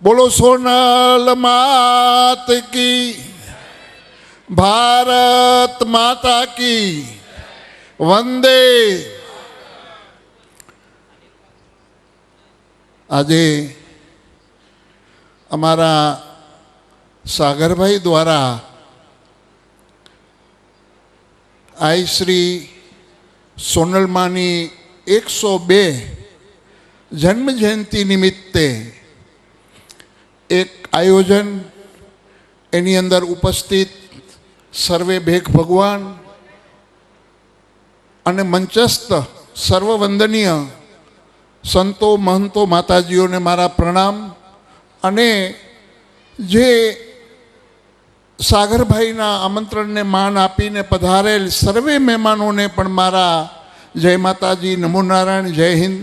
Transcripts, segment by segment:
बोलो सोनल मात की, भारत माता की वंदे। આજે અમારા સાગરભાઈ દ્વારા આઈ શ્રી સોનલમાની 102 જન્મ જયંતિ નિમિત્તે એક આયોજન, એની અંદર ઉપસ્થિત સર્વે ભેખ ભગવાન અને મંચસ્થ સર્વવંદનીય સંતો મહંતો માતાજીઓને મારા પ્રણામ, અને જે સાગરભાઈના આમંત્રણને માન આપીને પધારેલ સર્વે મહેમાનોને પણ મારા જય માતાજી, નમો નારાયણ, જય હિન્દ।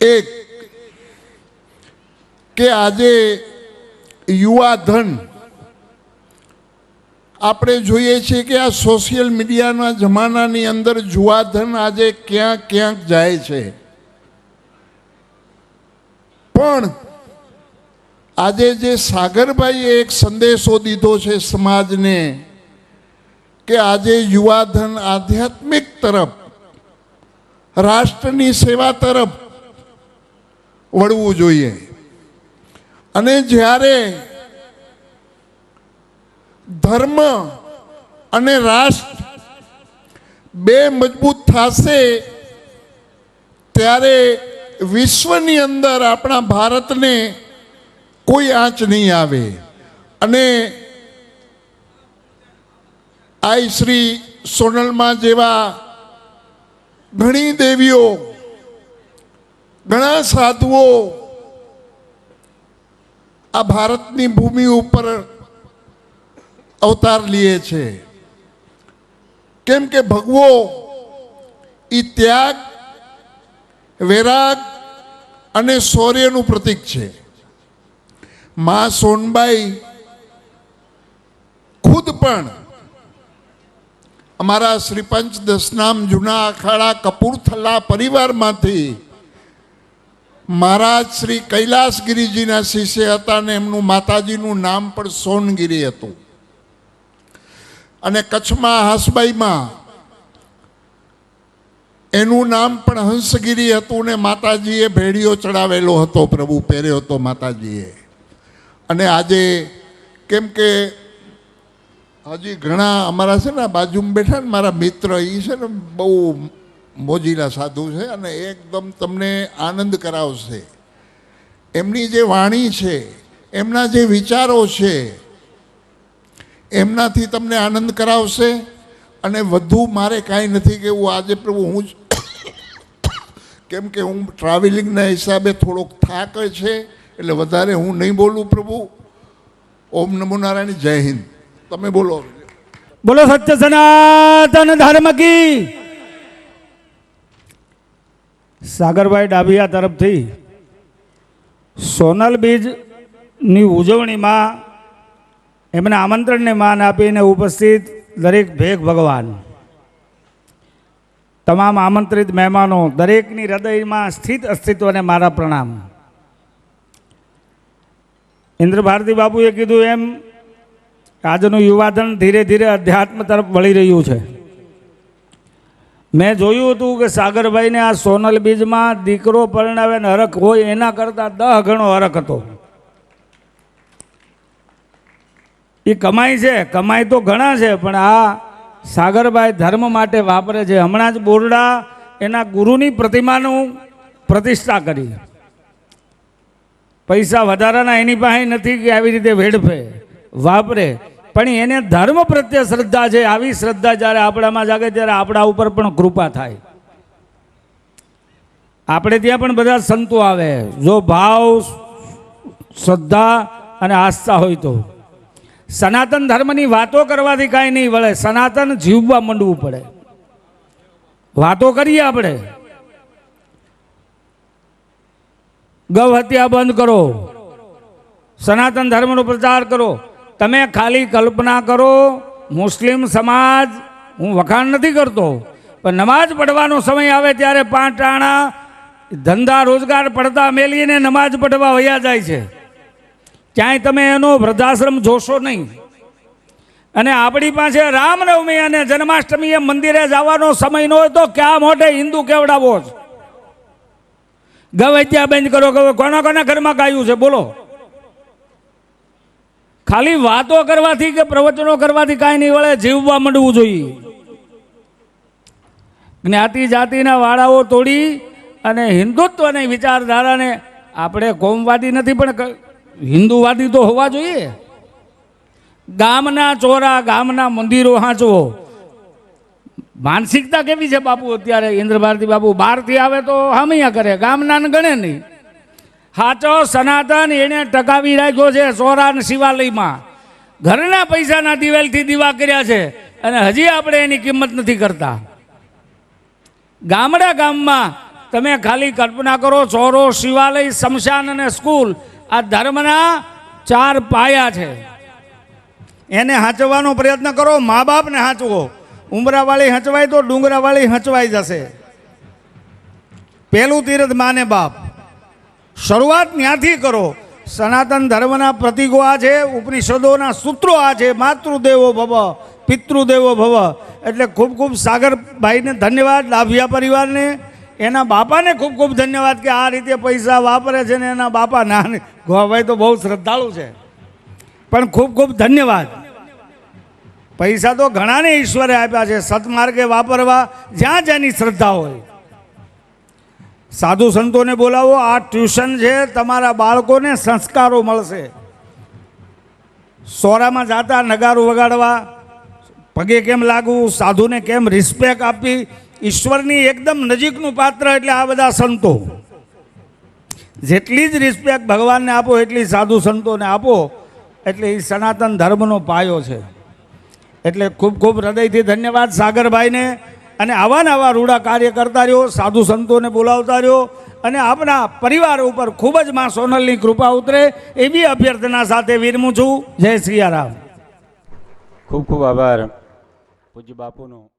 એક કે આજે યુવા ધન આપણે જોઈએ છીએ કે આ સોશિયલ મીડિયાના જમાનાની અંદર જુવાધન આજે ક્યાંક ક્યાંક જાય છે, પણ આજે જે સાગરભાઈએ એક સંદેશો દીધો છે સમાજને કે આજે યુવાધન આધ્યાત્મિક તરફ, રાષ્ટ્રની સેવા તરફ વળવું જોઈએ। અને જ્યારે ધર્મ અને રાષ્ટ્ર બે મજબૂત થશે ત્યારે વિશ્વની અંદર આપણા ભારતને કોઈ આંચ નહીં આવે। અને આ શ્રી સોનલમાં જેવા ઘણી દેવીઓ, ઘણા સાધુઓ આ ભારતની ભૂમિ ઉપર અવતાર લીએ છે, કેમ કે ભગવો એ ત્યાગ, વૈરાગ અને શૌર્યનું પ્રતીક છે। માં સોનબાઈ ખુદ પણ અમારા શ્રી પંચ દસનામ જૂના અખાડા કપૂરથલા પરિવારમાંથી મહારાજ શ્રી કૈલાસગીરીજીના શિષ્ય હતા, ને એમનું માતાજીનું નામ પણ સોનગીરી હતું। અને કચ્છમાં હાસબાઈમાં એનું નામ પણ હંસગીરી હતું, ને માતાજીએ ભેડિયો ચડાવેલો હતો, પ્રભુ પહેર્યો હતો માતાજીએ। અને આજે કેમ કે હજી ઘણા અમારા છે ને બાજુમાં બેઠા ને મારા મિત્ર, એ છે ને બહુ મોજીલા સાધુ છે અને એકદમ તમને આનંદ કરાવશે। એમની જે વાણી છે, એમના જે વિચારો છે, એમનાથી તમને આનંદ કરાવશે। અને વધુ મારે કાંઈ નથી કહેવું આજે પ્રભુ, હું કેમ કે હું ટ્રાવેલિંગના હિસાબે થોડોક થાક છે, એટલે વધારે હું નહીં બોલું પ્રભુ। ઓમ નમો નારાયણ, જય હિન્દ। તમે બોલો। બોલો સત્ય સનાતન ધર્મ કી। સાગરભાઈ ડાભિયા તરફથી સોનલ બીજની ઉજવણીમાં એમના આમંત્રણને માન આપીને ઉપસ્થિત દરેક ભેખ ભગવાન, તમામ આમંત્રિત મહેમાનો, દરેકની હૃદયમાં સ્થિત અસ્તિત્વને મારા પ્રણામ। ઇન્દ્ર ભારતી બાપુએ કીધું એમ આજનું યુવાધન ધીરે ધીરે અધ્યાત્મ તરફ વળી રહ્યું છે। મેં જોયું હતું કે સાગરભાઈને આ સોનલ બીજમાં દીકરો પરણાવે ને હરખ હોય એના કરતાં 10 ગણો હરખ હતો। એ કમાઈ છે, કમાઈ તો ઘણા છે, પણ આ સાગરભાઈ ધર્મ માટે વાપરે છે। હમણાં જ બોરડા એના ગુરુની પ્રતિમાનું પ્રતિષ્ઠા કરી, પૈસા વધારાના એની પાસે નથી કે આવી રીતે વેડફે, વાપરે, પણ એને ધર્મ પ્રત્યે શ્રદ્ધા છે। આવી શ્રદ્ધા જ્યારે આપણામાં જાગે ત્યારે આપણા ઉપર પણ કૃપા થાય। આપણે ત્યાં પણ બધા સંતો આવે, જો ભાવ, શ્રદ્ધા અને આસ્થા હોય તો। સનાતન ધર્મની વાતો કરવાથી કાંઈ નહીં વળે, સનાતન જીવવા માંડવું પડે। વાતો કરીએ આપણે, ગૌ હત્યા બંધ કરો, સનાતન ધર્મનો પ્રચાર કરો। તમે ખાલી કલ્પના કરો, મુસ્લિમ સમાજ, હું વખાણ નથી કરતો, પણ નમાજ પડવાનો સમય આવે ત્યારે 5 આણા ધંધા રોજગાર પડતા મેલીને નમાજ પઢવા વયા જાય છે. ક્યાંય તમે એનો વૃદ્ધાશ્રમ જોશો નહીં. અને આપણી પાસે રામનવમી અને જન્માષ્ટમીએ મંદિરે જવાનો સમય ન હોય તો ક્યાં મોઢે હિન્દુ કેવડાવો છે? ગવૈત્યા બંધ કરો. કોના કોના ઘરમાં ગાયું છે બોલો? ખાલી વાતો કરવાથી કે પ્રવચનો કરવાથી કાંઈ નહીં વળે, જીવવા માંડવું જોઈએ. જ્ઞાતિ જાતિના વાળાઓ તોડી અને હિન્દુત્વની વિચારધારાને, આપણે કોમવાદી નથી પણ હિન્દુવાદી તો હોવા જોઈએ. ગામના ચોરા, ગામના મંદિરો હાંચવો. માનસિકતા કેવી છે બાપુ અત્યારે? ઇન્દ્રભારતી બાપુ બહારથી આવે તો હામિયા કરે, ગામના ગણે નહીં. હાચો સનાતન એને ટકાવી રાખ્યો છે ચોરાન શિવાલયમાં. ઘરના પૈસાના દિવેલથી દીવા કર્યા છે અને હજી આપણે એની કિંમત નથી કરતા. ગામડા ગામમાં તમે ખાલી કલ્પના કરો, ચોરો, શિવાલય, સ્મશાન અને સ્કૂલ, આ ધર્મના 4 પાયા છે. એને હાંચવાનો પ્રયત્ન કરો. મા બાપને હાંચવો. ઉમરાવાળી હંચવાય તો ડુંગરાવાળી હંચવાઈ જશે. પહેલું તીર્થ માને બાપ. શરૂઆત ત્યાંથી કરો. સનાતન ધર્મના પ્રતીકો આ છે, ઉપનિષદોના સૂત્રો આ છે. માતૃદેવો ભવ, પિતૃદેવો ભવ. એટલે ખૂબ ખૂબ સાગરભાઈને ધન્યવાદ, લાભિયા પરિવારને, એના બાપાને ખૂબ ખૂબ ધન્યવાદ કે આ રીતે પૈસા વાપરે છે ને એના બાપા ના. ગોવાભાઈ તો બહુ શ્રદ્ધાળુ છે, પણ ખૂબ ખૂબ ધન્યવાદ. પૈસા તો ઘણાને ઈશ્વરે આપ્યા છે સત્માર્ગે વાપરવા, જ્યાં જેની શ્રદ્ધા હોય. સાધુ સંતોને બોલાવો. આ ટ્યુશન છે, તમારા બાળકોને સંસ્કારો મળશે. સોરામાં જાતા નગારું વગાડવા, પગે કેમ લાગવું, સાધુને કેમ રિસ્પેક્ટ આપવી, ઈશ્વરની એકદમ નજીકનું પાત્ર એટલે આ બધા સંતો. જેટલી જ રિસ્પેક્ટ ભગવાનને આપો એટલી સાધુ સંતોને આપો, એટલે એ સનાતન ધર્મનો પાયો છે. એટલે ખૂબ ખૂબ હૃદયથી ધન્યવાદ સાગરભાઈને. અને આવા નવા રૂડા કાર્ય કરતા રહ્યો, સાધુ સંતોને બોલાવતા રહ્યો અને આપણા પરિવાર ઉપર ખૂબ જ માં સોનલની કૃપા ઉતરે એવી અભ્યર્થના સાથે વિરમું છું. જય સિયારામ. ખૂબ ખૂબ આભાર પૂજ્ય બાપુનો.